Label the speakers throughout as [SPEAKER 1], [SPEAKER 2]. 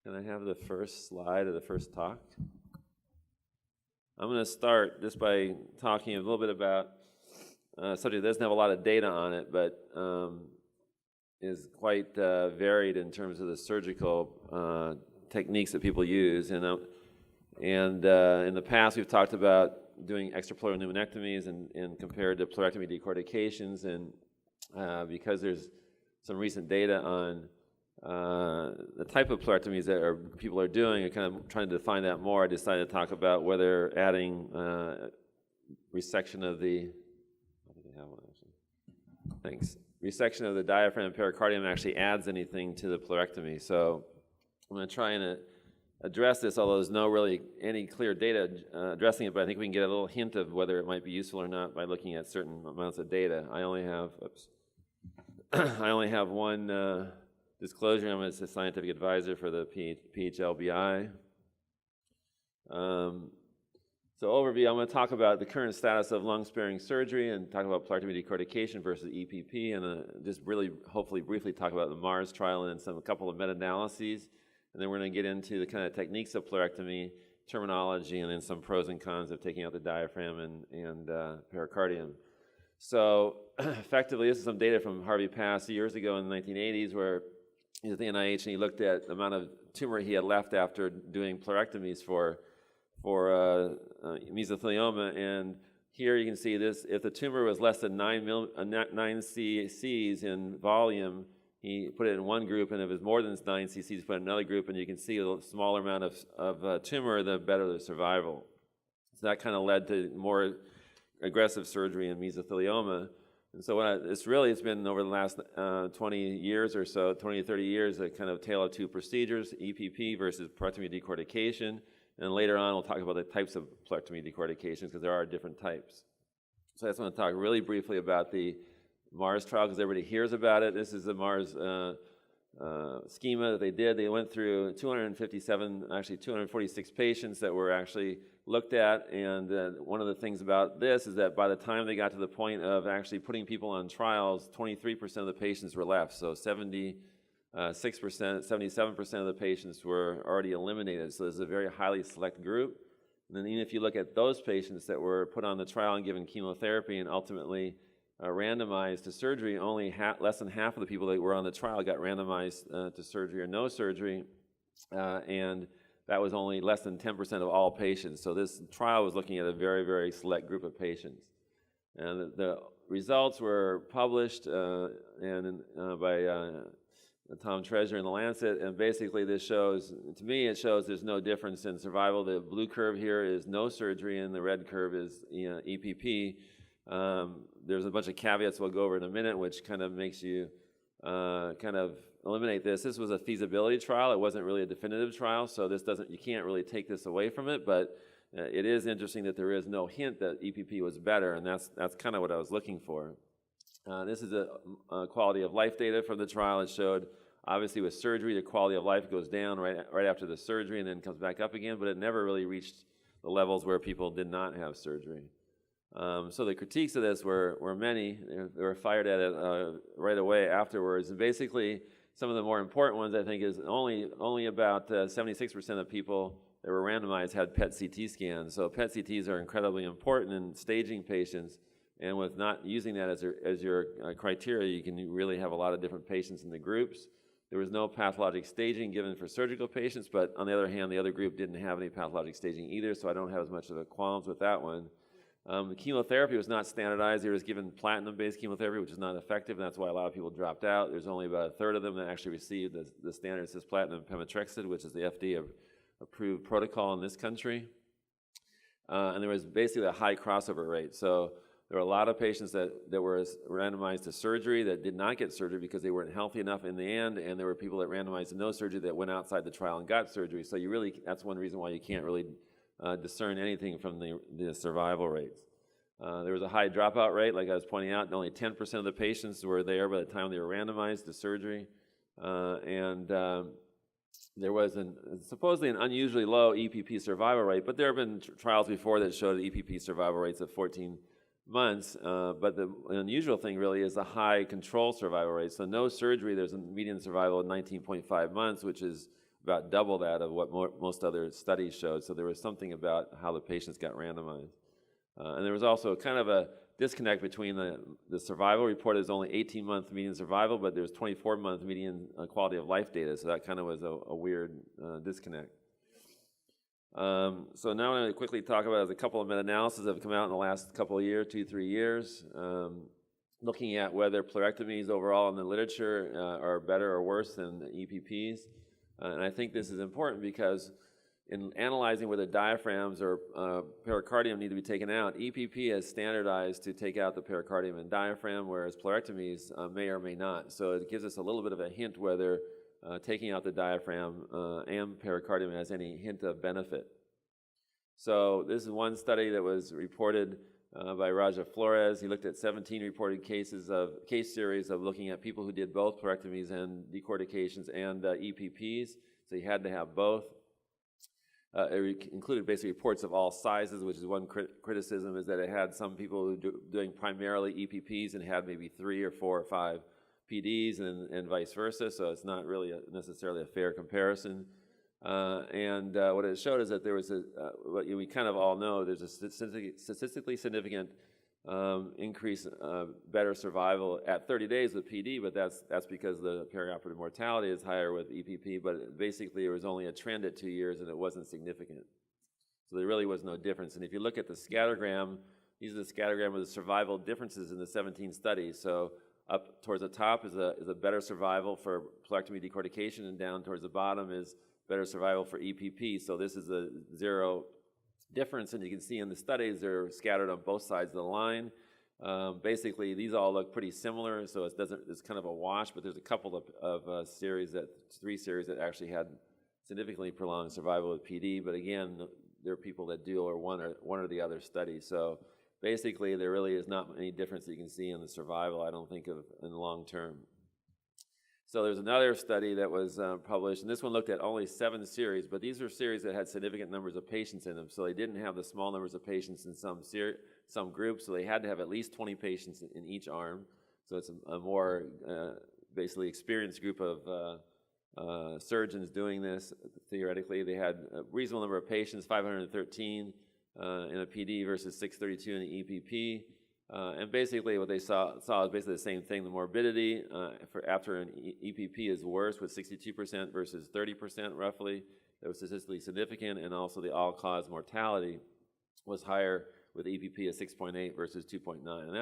[SPEAKER 1] Can I have the first slide of the first talk? I'm going to start just by talking a little bit about a subject that doesn't have a lot of data on it, but is quite varied in terms of the surgical techniques that people use. And in the past, we've talked about doing extrapleural pneumonectomies and compared to pleurectomy decortications. And because there's some recent data on the type of pleurectomies that people are doing, and kind of trying to define that more, I decided to talk about whether adding resection of the, I think I have one actually. Thanks. Resection of the diaphragm and pericardium actually adds anything to the pleurectomy. So I'm going to try and address this, although there's no really any clear data addressing it, but I think we can get a little hint of whether it might be useful or not by looking at certain amounts of data. I only have one disclosure. I'm a scientific advisor for the PHLBI. So overview, I'm going to talk about the current status of lung-sparing surgery and talk about pleurectomy decortication versus EPP, and just really, hopefully, briefly talk about the Mars trial and a couple of meta-analyses. And then we're going to get into the kind of techniques of pleurectomy, terminology, and then some pros and cons of taking out the diaphragm and pericardium. So effectively, this is some data from Harvey Pass years ago in the 1980s where he was at the NIH and he looked at the amount of tumor he had left after doing pleurectomies for mesothelioma. And here you can see this, if the tumor was less than 9 cc's in volume, he put it in one group, and if it was more than 9 cc's, he put it in another group, and you can see a smaller amount of tumor, the better the survival. So that kind of led to more aggressive surgery in mesothelioma. And so it's been over the last 20 years or so, 20 to 30 years, a kind of tale of two procedures, EPP versus pleurectomy decortication. And later on, we'll talk about the types of pleurectomy decortications because there are different types. So I just want to talk really briefly about the Mars trial because everybody hears about it. This is the Mars schema that they did. They went through 246 patients that were actually looked at, and one of the things about this is that by the time they got to the point of actually putting people on trials, 23% of the patients were left, so 76%, 77% of the patients were already eliminated, so this is a very highly select group. And then even if you look at those patients that were put on the trial and given chemotherapy and ultimately randomized to surgery, only less than half of the people that were on the trial got randomized to surgery or no surgery, and that was only less than 10% of all patients. So this trial was looking at a very, very select group of patients. And the results were published by Tom Treasure in The Lancet, and basically this shows, to me it shows there's no difference in survival. The blue curve here is no surgery, and the red curve is EPP. There's a bunch of caveats we'll go over in a minute, which kind of makes you kind of eliminate this. This was a feasibility trial. It wasn't really a definitive trial, so you can't really take this away from it, but it is interesting that there is no hint that EPP was better, and that's kind of what I was looking for. This is a quality of life data from the trial. It showed, obviously with surgery, the quality of life goes down right after the surgery and then comes back up again, but it never really reached the levels where people did not have surgery. So the critiques of this were many. They were fired at it right away afterwards. And basically, some of the more important ones, I think, is only about 76% of people that were randomized had PET CT scans. So PET CTs are incredibly important in staging patients. And with not using that as your criteria, you can really have a lot of different patients in the groups. There was no pathologic staging given for surgical patients, but on the other hand, the other group didn't have any pathologic staging either, so I don't have as much of a qualms with that one. The chemotherapy was not standardized. They was given platinum-based chemotherapy, which is not effective, and that's why a lot of people dropped out. There's only about a third of them that actually received the standard cisplatin pemetrexed, which is the FDA-approved protocol in this country. And there was basically a high crossover rate. So there were a lot of patients that were randomized to surgery that did not get surgery because they weren't healthy enough in the end, and there were people that randomized to no surgery that went outside the trial and got surgery. So that's one reason why you can't really discern anything from the survival rates. There was a high dropout rate, like I was pointing out, and only 10% of the patients were there by the time they were randomized to surgery. There was supposedly an unusually low EPP survival rate, but there have been trials before that showed EPP survival rates of 14 months, but the unusual thing really is the high control survival rate. So no surgery, there's a median survival of 19.5 months, which is about double that of what most other studies showed. So there was something about how the patients got randomized. And there was also kind of a disconnect between the survival report is only 18-month median survival, but there's 24-month median quality of life data. So that kind of was a weird disconnect. So now I'm going to quickly talk about a couple of meta-analyses that have come out in the last couple of years, 2-3 years, looking at whether pleurectomies overall in the literature are better or worse than EPPs. And I think this is important because in analyzing whether diaphragms or pericardium need to be taken out, EPP has standardized to take out the pericardium and diaphragm, whereas pleurectomies may or may not. So it gives us a little bit of a hint whether taking out the diaphragm and pericardium has any hint of benefit. So this is one study that was reported by Raja Flores. He looked at 17 reported case series of looking at people who did both pleurectomies and decortications and EPPs. So he had to have both. It included basically reports of all sizes, which is one criticism, is that it had some people who doing primarily EPPs and had maybe 3 or 4 or 5 PDs and vice versa, so it's not really necessarily a fair comparison. And what it showed is that there was what we kind of all know, there's a statistically significant increase, better survival at 30 days with PD, but that's because the perioperative mortality is higher with EPP, but basically there was only a trend at 2 years and it wasn't significant. So there really was no difference. And if you look at the scattergram, these are the scattergram of the survival differences in the 17 studies. So up towards the top is a better survival for pleurectomy decortication, and down towards the bottom is better survival for EPP. So this is a 0 difference, and you can see in the studies they're scattered on both sides of the line. Basically, these all look pretty similar, so it's kind of a wash. But there's a couple of 3 series that actually had significantly prolonged survival with PD. But again, there are people that do or one or the other study. So basically, there really is not any difference that you can see in the survival, I don't think, in the long term. So there's another study that was published, and this one looked at only 7 series, but these are series that had significant numbers of patients in them. So they didn't have the small numbers of patients in some groups, so they had to have at least 20 patients in each arm. So it's a more basically experienced group of surgeons doing this. Theoretically, they had a reasonable number of patients, 513 in a PD versus 632 in the EPP. And basically what they saw is basically the same thing. The morbidity after an EPP is worse with 62% versus 30% roughly. That was statistically significant, and also the all-cause mortality was higher with EPP at 6.8 versus 2.9. And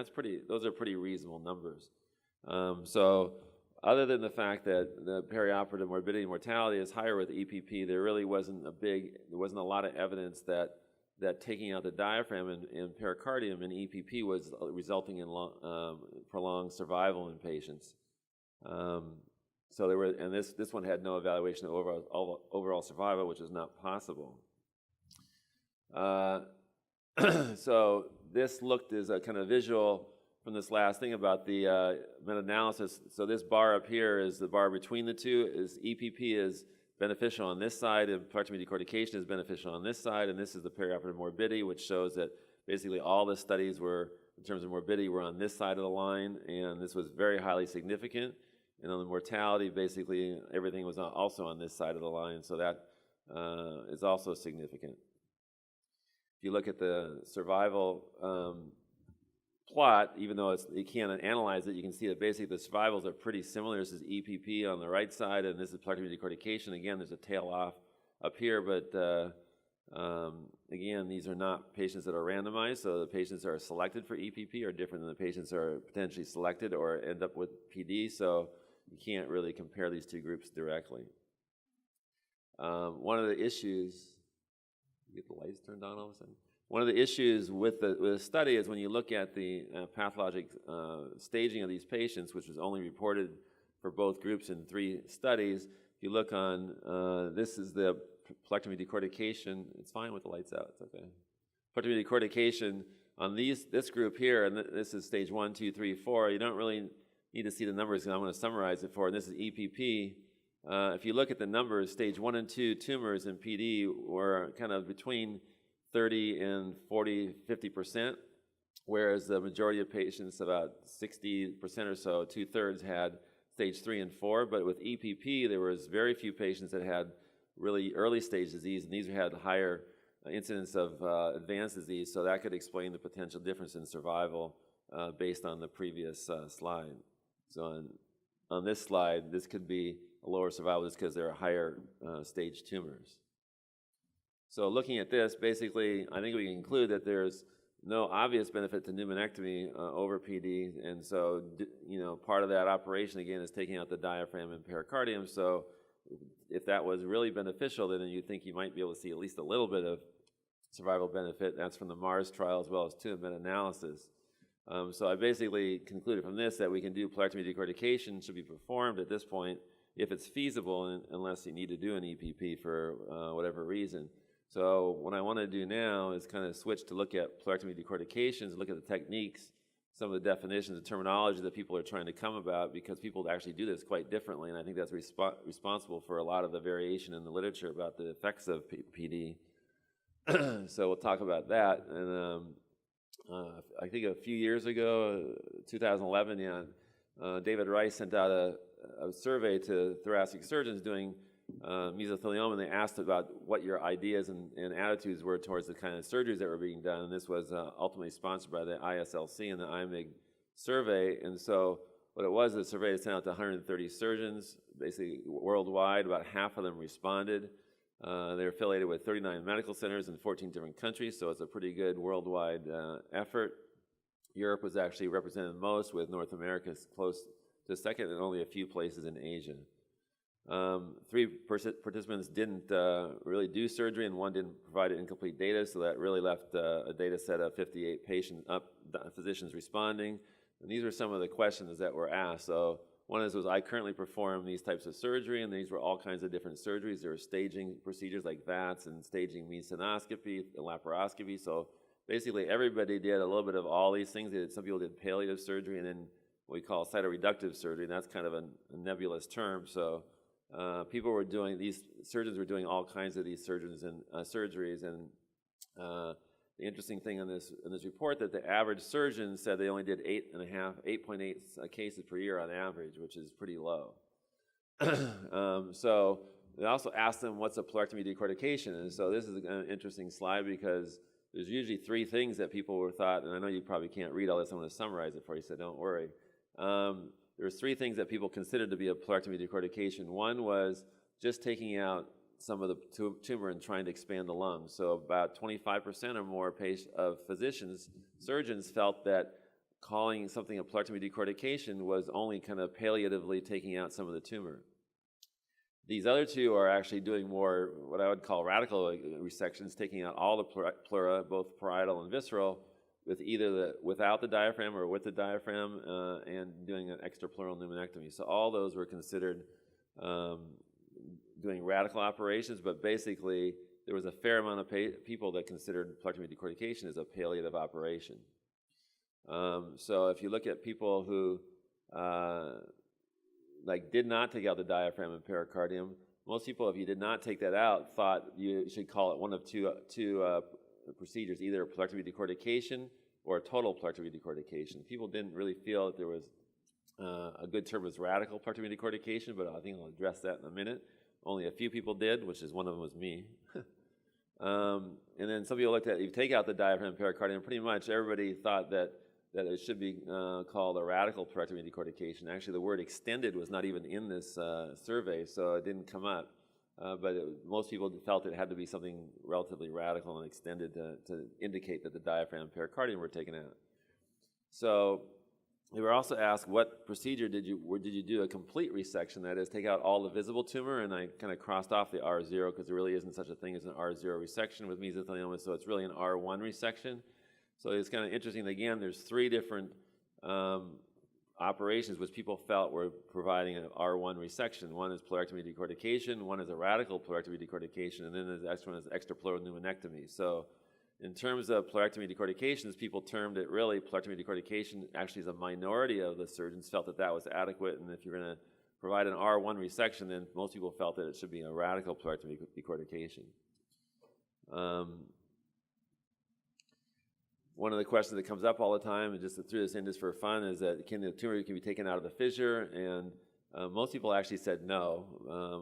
[SPEAKER 1] those are pretty reasonable numbers. So other than the fact that the perioperative morbidity and mortality is higher with EPP, there really wasn't a lot of evidence that taking out the diaphragm and pericardium in EPP was resulting in prolonged survival in patients. So this one had no evaluation of overall survival, which is not possible. So this looked as a kind of visual from this last thing about the meta-analysis. So this bar up here is the bar between the two. Is EPP is beneficial on this side, and pleurectomy decortication is beneficial on this side, and this is the perioperative morbidity, which shows that basically all the studies were, in terms of morbidity, were on this side of the line, and this was very highly significant. And on the mortality, basically everything was also on this side of the line, so that is also significant. If you look at the survival plot, even though you can't analyze it, you can see that basically the survivals are pretty similar. This is EPP on the right side, and this is pleurectomy decortication. Again, there's a tail off up here, but again, these are not patients that are randomized, so the patients that are selected for EPP are different than the patients that are potentially selected or end up with PD, so you can't really compare these two groups directly. One of the issues, get the lights turned on all of a sudden? One of the issues with the study is when you look at the pathologic staging of these patients, which was only reported for both groups in 3 studies. If you look on, this is the pleurectomy decortication. It's fine with the lights out, it's okay. Pleurectomy decortication on this group here, and this is stage 1, 2, 3, 4. You don't really need to see the numbers, and I'm going to summarize it for, and this is EPP. If you look at the numbers, stage 1 and 2 tumors in PD were kind of between 30 and 40, 50%, whereas the majority of patients, about 60% or so, 2/3 had stage 3 and 4. But with EPP, there was very few patients that had really early stage disease, and these had higher incidence of advanced disease, so that could explain the potential difference in survival based on the previous slide. So on this slide, this could be a lower survival just because there are higher stage tumors. So looking at this, basically, I think we can conclude that there's no obvious benefit to pneumonectomy over PD, and so part of that operation again is taking out the diaphragm and pericardium. So if that was really beneficial, then you'd think you might be able to see at least a little bit of survival benefit. That's from the Mars trial as well as two meta-analyses. So I basically concluded from this that we can do pleurectomy decortication should be performed at this point if it's feasible, unless you need to do an EPP for whatever reason. So what I want to do now is kind of switch to look at pleurectomy decortications, look at the techniques, some of the definitions, the terminology that people are trying to come about, because people actually do this quite differently, and I think that's responsible for a lot of the variation in the literature about the effects of PD. So we'll talk about that. And I think a few years ago, 2011, David Rice sent out a survey to thoracic surgeons doing mesothelioma, and they asked about what your ideas and attitudes were towards the kind of surgeries that were being done. And this was ultimately sponsored by the ISLC and the IMIG survey. And so what it was, the survey was sent out to 130 surgeons, basically worldwide. About half of them responded. They're affiliated with 39 medical centers in 14 different countries, so it's a pretty good worldwide effort. Europe was actually represented most, with North America close to second, and only a few places in Asia. 3 participants didn't really do surgery, and 1 didn't provide incomplete data, so that really left a data set of 58 physicians responding. And these were some of the questions that were asked. So one was I currently perform these types of surgery, and these were all kinds of different surgeries. There were staging procedures like VATS, and staging means sonoscopy, laparoscopy. So basically everybody did a little bit of all these things. Some people did palliative surgery, and then what we call cytoreductive surgery, and that's kind of a nebulous term. So these surgeons were doing all kinds of these surgeries, and the interesting thing in this report that the average surgeon said they only did 8.8 cases per year on average, which is pretty low. So they also asked them what's a pleurectomy decortication, and so this is an interesting slide because there's usually 3 things that people were thought, and I know you probably can't read all this, I'm going to summarize it for you, so don't worry. There's 3 things that people considered to be a pleurectomy decortication. One was just taking out some of the tumor and trying to expand the lungs. So about 25% or more of surgeons felt that calling something a pleurectomy decortication was only kind of palliatively taking out some of the tumor. These other 2 are actually doing more what I would call radical resections, taking out all the pleura, both parietal and visceral, with without the diaphragm or with the diaphragm, and doing an extrapleural pneumonectomy. So all those were considered doing radical operations, but basically there was a fair amount of people that considered pleurectomy decortication as a palliative operation. So if you look at people who did not take out the diaphragm and pericardium, most people, if you did not take that out, thought you should call it one of two procedures, either a pleurectomy decortication or a total pleurectomy decortication. People didn't really feel that there was a good term was radical pleurectomy decortication, but I think I'll address that in a minute. Only a few people did, which is one of them was me. And then some people looked at, you take out the diaphragm and pericardium, pretty much everybody thought that it should be called a radical pleurectomy decortication. Actually, the word extended was not even in this survey, so it didn't come up. But most people felt it had to be something relatively radical and extended to indicate that the diaphragm and pericardium were taken out. So they were also asked, what procedure did you do a complete resection, that is, take out all the visible tumor? And I kind of crossed off the R0 because there really isn't such a thing as an R0 resection with mesothelioma, so it's really an R1 resection. So it's kind of interesting. Again, there's 3 different operations which people felt were providing an R1 resection. One is pleurectomy decortication, one is a radical pleurectomy decortication, and then the next one is extrapleural pneumonectomy. So in terms of pleurectomy decortications, people termed it really pleurectomy decortication. Actually, as a minority of the surgeons felt that was adequate, and if you're going to provide an R1 resection, then most people felt that it should be a radical pleurectomy decortication. One of the questions that comes up all the time, and just threw this in just for fun, is that the tumor can be taken out of the fissure, and Most people actually said no,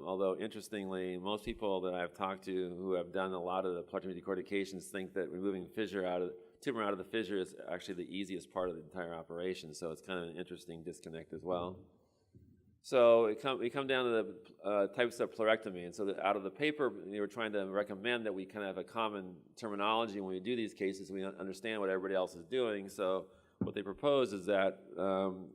[SPEAKER 1] although interestingly, most people that I've talked to who have done a lot of the pleurectomy decortications think that removing tumor out of the fissure is actually the easiest part of the entire operation, so it's kind of an interesting disconnect as well. So we come down to the types of pleurectomy, and so out of the paper, they were trying to recommend that we kind of have a common terminology when we do these cases, we understand what everybody else is doing. So what they propose is that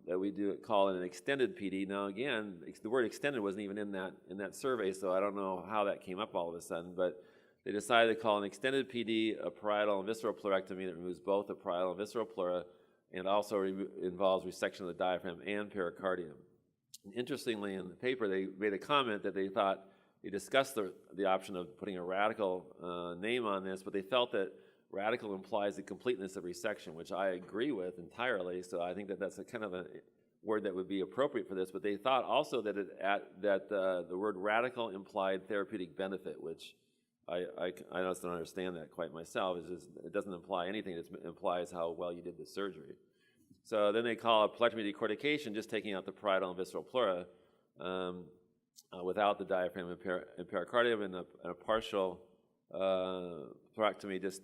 [SPEAKER 1] we call it an extended PD. Now again, the word extended wasn't even in that survey, so I don't know how that came up all of a sudden, but they decided to call an extended PD a parietal and visceral pleurectomy that removes both the parietal and visceral pleura, and also involves resection of the diaphragm and pericardium. And interestingly, in the paper, they made a comment that they thought, they discussed the option of putting a radical name on this, but they felt that radical implies the completeness of resection, which I agree with entirely, so I think that that's a kind of a word that would be appropriate for this, but they thought also that the word radical implied therapeutic benefit, which I just don't understand that quite myself. It doesn't imply anything, it implies how well you did the surgery. So then they call it pleurectomy decortication, just taking out the parietal and visceral pleura without the diaphragm and pericardium, and a partial pleurectomy, just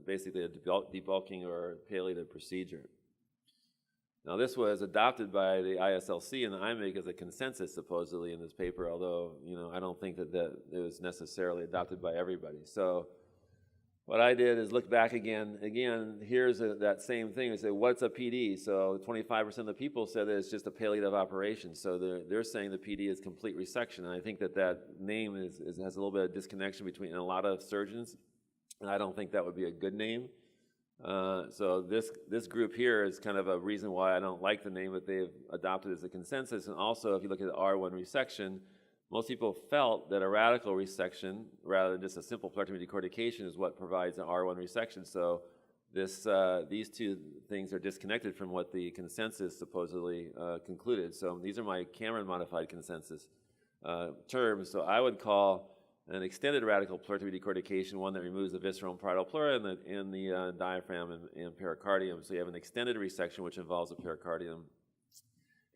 [SPEAKER 1] basically a debulking or palliative procedure. Now this was adopted by the ISLC and the IMIG as a consensus supposedly in this paper, although I don't think that it was necessarily adopted by everybody. So what I did is look back again. Again, here's that same thing. We say, what's a PD? So 25% of the people said that it's just a palliative operation. So they're saying the PD is complete resection. And I think that name has a little bit of disconnection between a lot of surgeons. And I don't think that would be a good name. So this group here is kind of a reason why I don't like the name that they've adopted as a consensus. And also, if you look at the R1 resection, most people felt that a radical resection, rather than just a simple pleurectomy decortication, is what provides an R1 resection. So these two things are disconnected from what the consensus supposedly concluded. So these are my Cameron-modified consensus terms. So I would call an extended radical pleurectomy decortication one that removes the visceral and parietal pleura and the diaphragm and pericardium. So you have an extended resection, which involves the pericardium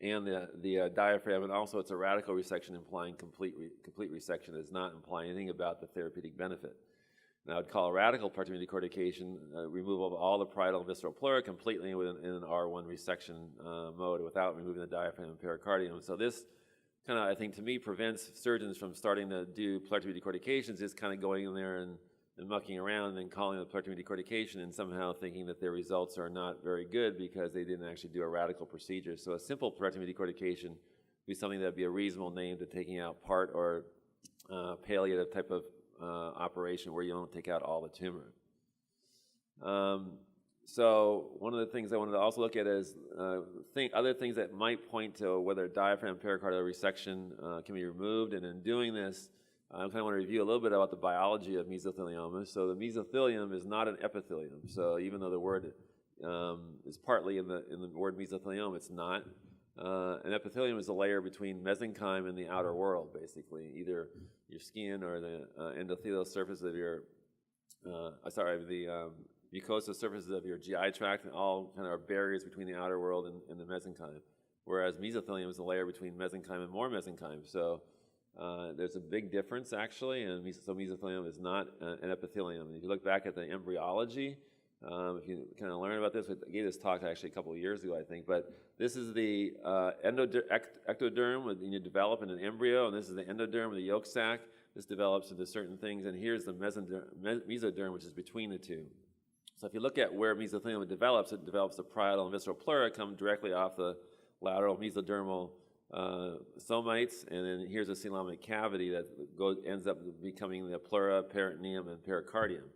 [SPEAKER 1] and the diaphragm, and also it's a radical resection implying complete resection. It does not imply anything about the therapeutic benefit. And I would call a radical pleurectomy decortication removal of all the parietal and visceral pleura completely in an R1 resection mode without removing the diaphragm and pericardium. So this kind of, I think, to me, prevents surgeons from starting to do pleurectomy decortications, just kind of going in there and mucking around and then calling it a pleurectomy decortication and somehow thinking that their results are not very good because they didn't actually do a radical procedure. So a simple pleurectomy decortication would be something that would be a reasonable name to taking out part or palliative type of operation where you don't take out all the tumor. So one of the things I wanted to also look at is other things that might point to whether diaphragm pericardial resection can be removed. And in doing this, I kind of want to review a little bit about the biology of mesothelioma. So the mesothelium is not an epithelium. So even though the word is partly in the word mesothelioma, it's not. An epithelium is a layer between mesenchyme and the outer world, basically, either your skin or the endothelial surface of your, the mucosal surfaces of your GI tract, and all kind of are barriers between the outer world and the mesenchyme. Whereas mesothelium is a layer between mesenchyme and more mesenchyme. So there's a big difference, actually, and so mesothelium is not an epithelium. And if you look back at the embryology, if you kind of learn about this, I gave this talk actually a couple of years ago, I think, but this is the ectoderm when you develop in an embryo, and this is the endoderm, the yolk sac. This develops into certain things, and here's the mesoderm, which is between the two. So if you look at where mesothelium develops, it develops the parietal and visceral pleura, come directly off the lateral mesodermal somites, and then here's a coelomic cavity that ends up becoming the pleura, peritoneum, and pericardium.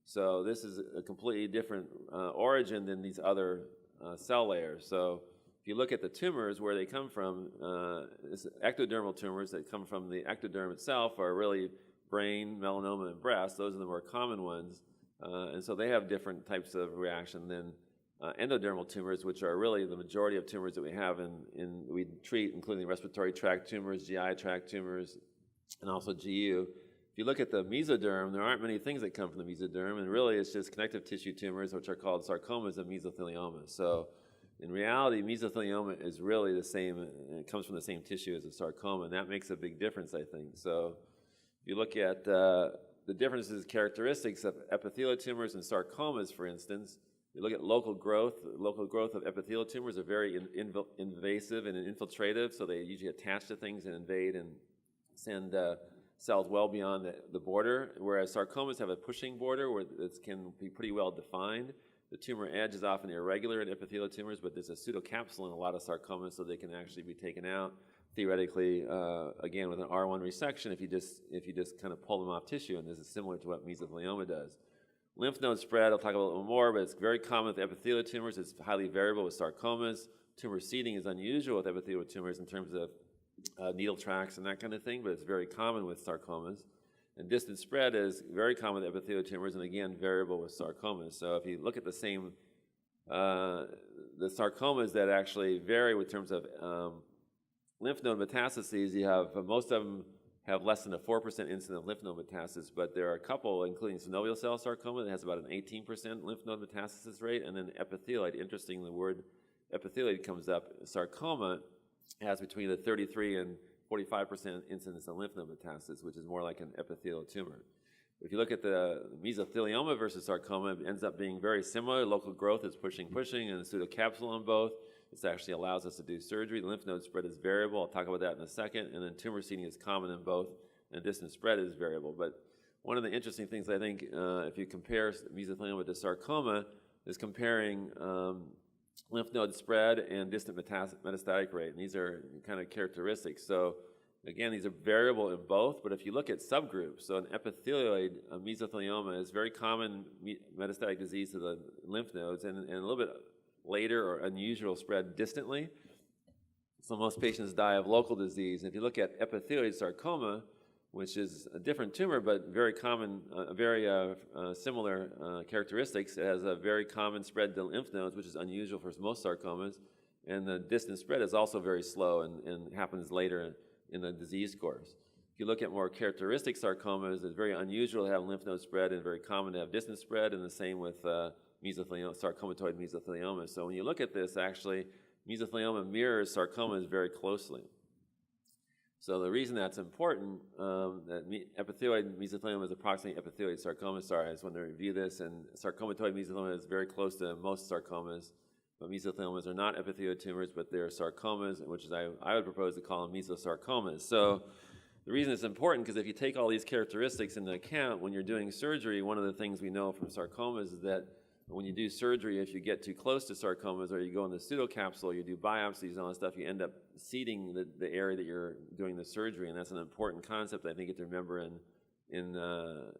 [SPEAKER 1] So this is a completely different origin than these other cell layers. So if you look at the tumors, where they come from, ectodermal tumors that come from the ectoderm itself are really brain, melanoma, and breast. Those are the more common ones. And so they have different types of reaction than endodermal tumors, which are really the majority of tumors that we have we treat, including respiratory tract tumors, GI tract tumors, and also GU. If you look at the mesoderm, there aren't many things that come from the mesoderm, and really it's just connective tissue tumors, which are called sarcomas and mesothelioma. So In reality, mesothelioma is really the same, and it comes from the same tissue as a sarcoma, and that makes a big difference, I think. So if you look at the differences, characteristics of epithelial tumors and sarcomas, for instance, you look at local growth of epithelial tumors are very invasive and infiltrative, so they usually attach to things and invade and send cells well beyond the border, whereas sarcomas have a pushing border where it can be pretty well defined. The tumor edge is often irregular in epithelial tumors, but there's a pseudocapsule in a lot of sarcomas, so they can actually be taken out theoretically, again, with an R1 resection if you just kind of pull them off tissue, and this is similar to what mesothelioma does. Lymph node spread, I'll talk about a little more, but it's very common with epithelial tumors. It's highly variable with sarcomas. Tumor seeding is unusual with epithelial tumors in terms of needle tracts and that kind of thing, but it's very common with sarcomas. And distant spread is very common with epithelial tumors, and again, variable with sarcomas. So if you look at the same, the sarcomas that actually vary in terms of lymph node metastases, you have, most of them have less than a 4% incidence of lymph node metastasis, but there are a couple, including synovial cell sarcoma, that has about an 18% lymph node metastasis rate, and then epithelioid, interesting, the word epithelioid comes up. Sarcoma has between a 33 and 45% incidence of lymph node metastasis, which is more like an epithelial tumor. If you look at the mesothelioma versus sarcoma, it ends up being very similar. Local growth is pushing, and a pseudocapsule on both. This actually allows us to do surgery. The lymph node spread is variable. I'll talk about that in a second. And then tumor seeding is common in both, and distant spread is variable. But one of the interesting things, I think, if you compare mesothelioma to sarcoma, is comparing lymph node spread and distant metastatic rate. And these are kind of characteristics. So again, these are variable in both, but if you look at subgroups, so an epithelioid mesothelioma is very common metastatic disease to the lymph nodes, and a little bit later or unusual spread distantly. So most patients die of local disease. If you look at epithelioid sarcoma, which is a different tumor but very common, very similar characteristics, it has a very common spread to lymph nodes, which is unusual for most sarcomas, and the distant spread is also very slow and happens later in the disease course. If you look at more characteristic sarcomas, it's very unusual to have lymph node spread and very common to have distant spread, and the same with mesothelioma, sarcomatoid mesothelioma. So when you look at this, actually, mesothelioma mirrors sarcomas very closely. So the reason that's important, that epithelioid mesothelioma is approximately epithelioid sarcoma. Sorry, I just wanted to review this. And sarcomatoid mesothelioma is very close to most sarcomas, but mesotheliomas are not epithelial tumors, but they're sarcomas, which is I would propose to call them mesosarcomas. So the reason it's important, because if you take all these characteristics into account when you're doing surgery, one of the things we know from sarcomas is that when you do surgery, if you get too close to sarcomas or you go in the pseudocapsule, you do biopsies and all that stuff, you end up seeding the area that you're doing the surgery, and that's an important concept I think you have to remember in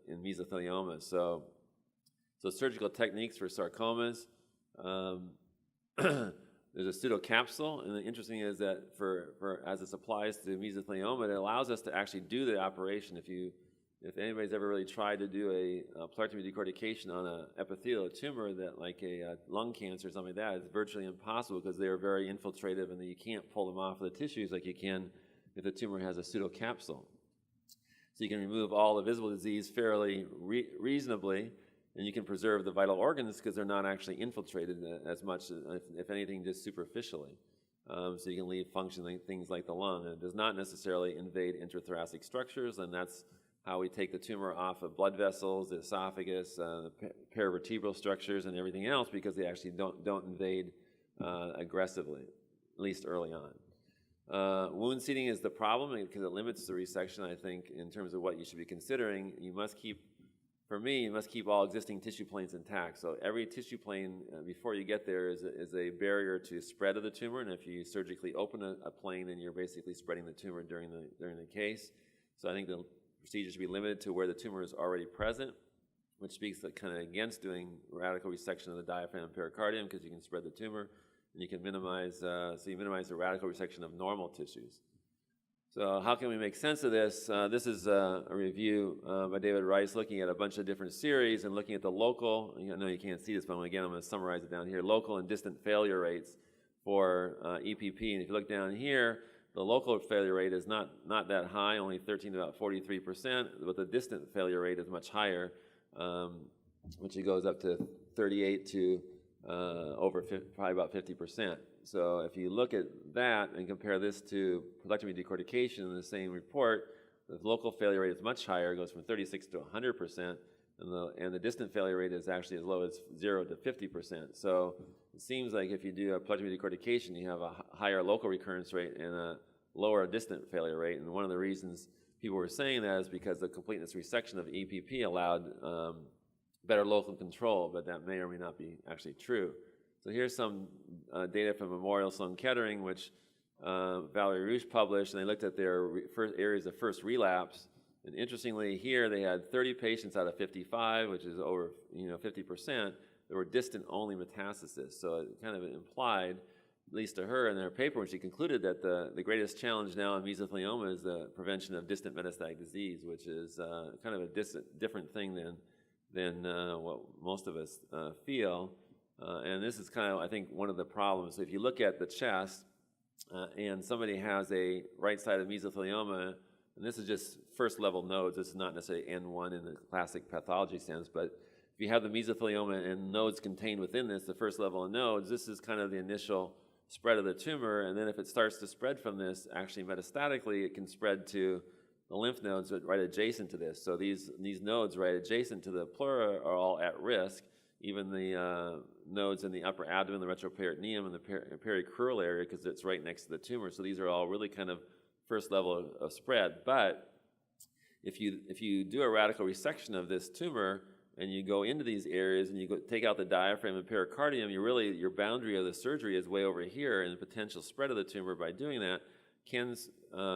[SPEAKER 1] mesothelioma. So surgical techniques for sarcomas, there's a pseudocapsule, and the interesting is that as this applies to mesothelioma, it allows us to actually do the operation. If anybody's ever really tried to do a pleurectomy decortication on an epithelial tumor, that like a lung cancer or something like that, it's virtually impossible because they are very infiltrative and you can't pull them off of the tissues like you can if the tumor has a pseudocapsule. So you can remove all the visible disease fairly reasonably, and you can preserve the vital organs because they're not actually infiltrated as much, if anything, just superficially. So you can leave functioning things like the lung. And it does not necessarily invade intrathoracic structures, and that's how we take the tumor off of blood vessels, the esophagus, the paravertebral structures, and everything else, because they actually don't invade aggressively, at least early on. Wound seeding is the problem because it limits the resection, I think, in terms of what you should be considering. You must keep all existing tissue planes intact. So every tissue plane before you get there is a barrier to spread of the tumor, and if you surgically open a plane, then you're basically spreading the tumor during the case. So I think the procedure should be limited to where the tumor is already present, which speaks kind of against doing radical resection of the diaphragm and pericardium because you can spread the tumor, and you can minimize the radical resection of normal tissues. So how can we make sense of this? This is a review by David Rice looking at a bunch of different series and looking at the local, I know you can't see this, but again, I'm going to summarize it down here, local and distant failure rates for EPP. And if you look down here, the local failure rate is not that high, only 13 to about 43%, but the distant failure rate is much higher, which it goes up to 38 to probably about 50%. So if you look at that and compare this to pleurectomy decortication in the same report, the local failure rate is much higher, it goes from 36 to 100%, and the distant failure rate is actually as low as 0 to 50%. So it seems like if you do a pleurectomy decortication, you have a higher local recurrence rate and a lower distant failure rate. And one of the reasons people were saying that is because the completeness resection of EPP allowed better local control, but that may or may not be actually true. So here's some data from Memorial Sloan Kettering, which Valerie Rouge published, and they looked at their first areas of first relapse. And interestingly, here they had 30 patients out of 55, which is over 50%, that were distant-only metastasis. So it kind of implied, at least to her in their paper, when she concluded that the greatest challenge now in mesothelioma is the prevention of distant metastatic disease, which is kind of a different thing than what most of us feel. And this is kind of, I think, one of the problems. So if you look at the chest and somebody has a right-sided mesothelioma, and this is just first-level nodes, this is not necessarily N1 in the classic pathology sense, but if you have the mesothelioma and nodes contained within this, the first level of nodes, this is kind of the initial spread of the tumor, and then if it starts to spread from this, actually metastatically, it can spread to the lymph nodes right adjacent to this. So these nodes right adjacent to the pleura are all at risk, even the nodes in the upper abdomen, the retroperitoneum, and the pericrural area, because it's right next to the tumor. So these are all really kind of first level of spread. But if you do a radical resection of this tumor and you go into these areas and you take out the diaphragm and pericardium, your boundary of the surgery is way over here, and the potential spread of the tumor by doing that can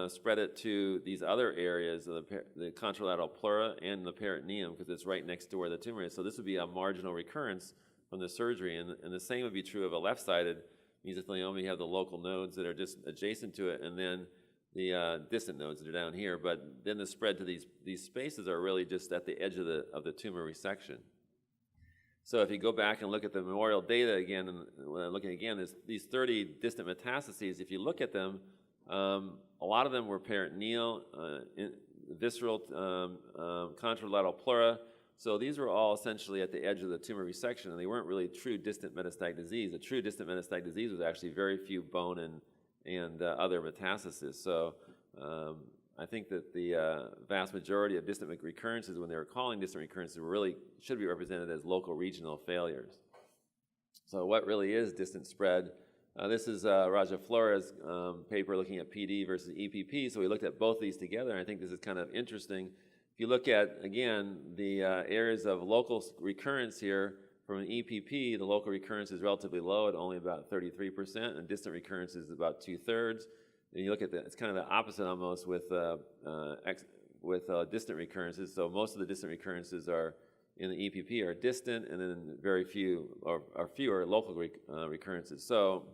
[SPEAKER 1] spread it to these other areas of the contralateral pleura and the peritoneum, because it's right next to where the tumor is. So this would be a marginal recurrence from the surgery, and the same would be true of a left-sided mesothelioma. You have the local nodes that are just adjacent to it, and then the distant nodes that are down here. But then the spread to these spaces are really just at the edge of the tumor resection. So if you go back and look at the memorial data again, and looking again, there's these 30 distant metastases. If you look at them, a lot of them were peritoneal, visceral, contralateral pleura. So these were all essentially at the edge of the tumor resection, and they weren't really true distant metastatic disease. A true distant metastatic disease was actually very few bone and other metastases. So I think that the vast majority of distant recurrences, when they were calling distant recurrences, really should be represented as local regional failures. So what really is distant spread? This is Raja Flores' paper looking at PD versus EPP. So we looked at both these together, and I think this is kind of interesting. If you look at, again, the areas of local recurrence here, from an EPP, the local recurrence is relatively low at only about 33%, and distant recurrence is about 2/3. And you look at it's kind of the opposite almost with distant recurrences. So most of the distant recurrences are in the EPP are distant, and then very few or fewer local recurrences. So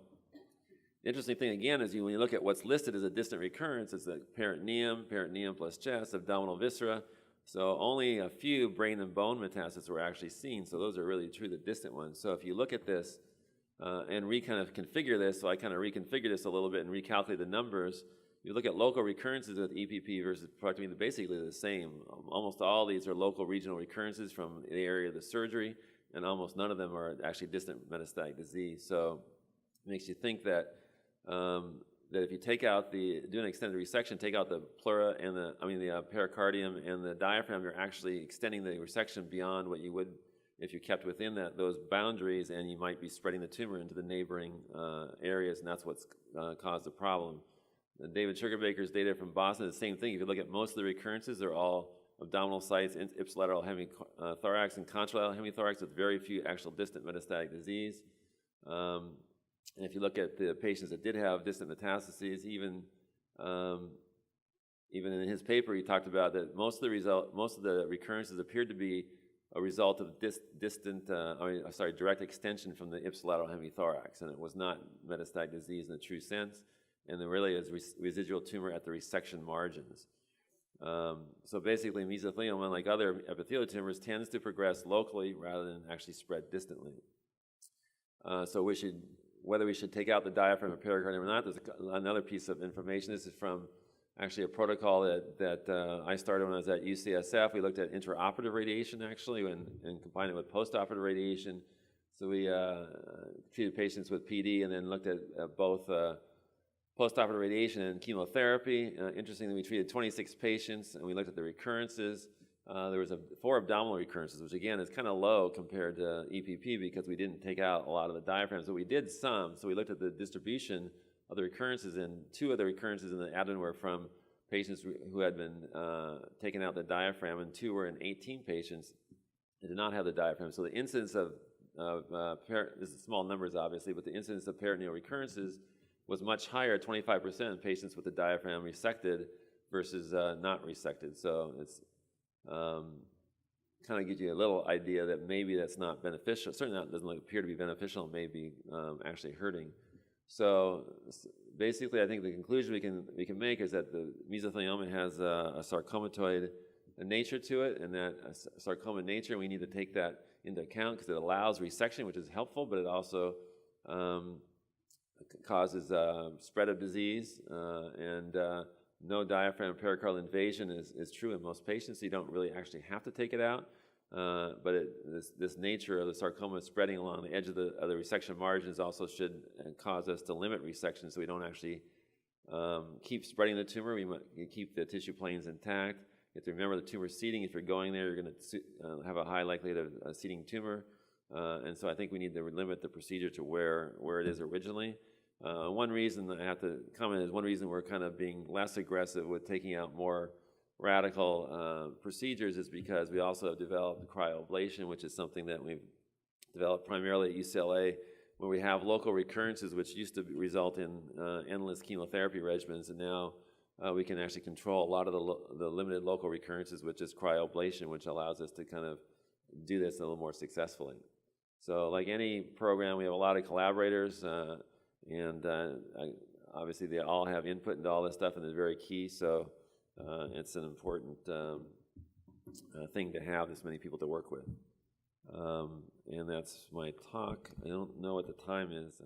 [SPEAKER 1] the interesting thing again is when you look at what's listed as a distant recurrence, it's the peritoneum plus chest, abdominal viscera. So only a few brain and bone metastases were actually seen. So those are really true, the distant ones. So if you look at this and kind of configure this, so I kind of reconfigure this a little bit and recalculate the numbers. You look at local recurrences with EPP versus pleurectomy, they're basically the same. Almost all these are local regional recurrences from the area of the surgery, and almost none of them are actually distant metastatic disease. So it makes you think that that if you take out do an extended resection, take out the pleura and the pericardium and the diaphragm, you're actually extending the resection beyond what you would if you kept within those boundaries, and you might be spreading the tumor into the neighboring areas, and that's what's caused the problem. David Sugarbaker's data from Boston is the same thing. If you look at most of the recurrences, they're all abdominal sites, ipsilateral hemithorax and contralateral hemithorax with very few actual distant metastatic disease. And if you look at the patients that did have distant metastases, even in his paper, he talked about that most of the recurrences appeared to be a result of direct extension from the ipsilateral hemithorax, and it was not metastatic disease in the true sense, and there really is residual tumor at the resection margins. So basically, mesothelioma, unlike other epithelial tumors, tends to progress locally rather than actually spread distantly. So whether we should take out the diaphragm or pericardium or not, there's another piece of information. This is from actually a protocol that I started when I was at UCSF. We looked at intraoperative radiation actually and combined it with postoperative radiation. So we treated patients with PD and then looked at both postoperative radiation and chemotherapy. Interestingly, we treated 26 patients and we looked at the recurrences. There was 4 abdominal recurrences, which again is kind of low compared to EPP because we didn't take out a lot of the diaphragms, but we did some. So we looked at the distribution of the recurrences, and 2 of the recurrences in the abdomen were from patients who had been taken out the diaphragm, and 2 were in 18 patients that did not have the diaphragm. So the incidence of this is small numbers obviously, but the incidence of peritoneal recurrences was much higher, 25% in patients with the diaphragm resected versus not resected. So it's kind of gives you a little idea that maybe that's not beneficial. Certainly doesn't appear to be beneficial, and may be actually hurting. So basically, I think the conclusion we can make is that the mesothelioma has a sarcomatoid nature to it, and that sarcoma nature, we need to take that into account because it allows resection, which is helpful, but it also causes spread of disease, and no diaphragm pericardial invasion is true in most patients, so you don't really actually have to take it out. But this nature of the sarcoma spreading along the edge of the resection margins also should cause us to limit resection so we don't actually keep spreading the tumor. We keep the tissue planes intact. You have to remember the tumor seeding. If you're going there, you're going to have a high likelihood of seeding tumor. And so I think we need to limit the procedure to where it is originally. One reason I have to comment is one reason we're kind of being less aggressive with taking out more radical procedures is because we also have developed cryoablation, which is something that we've developed primarily at UCLA, where we have local recurrences, which used to result in endless chemotherapy regimens, and now we can actually control a lot of the limited local recurrences with just cryoablation, which allows us to kind of do this a little more successfully. So like any program, we have a lot of collaborators, and obviously they all have input into all this stuff, and they're very key. So it's an important thing to have this many people to work with. And that's my talk. I don't know what the time is.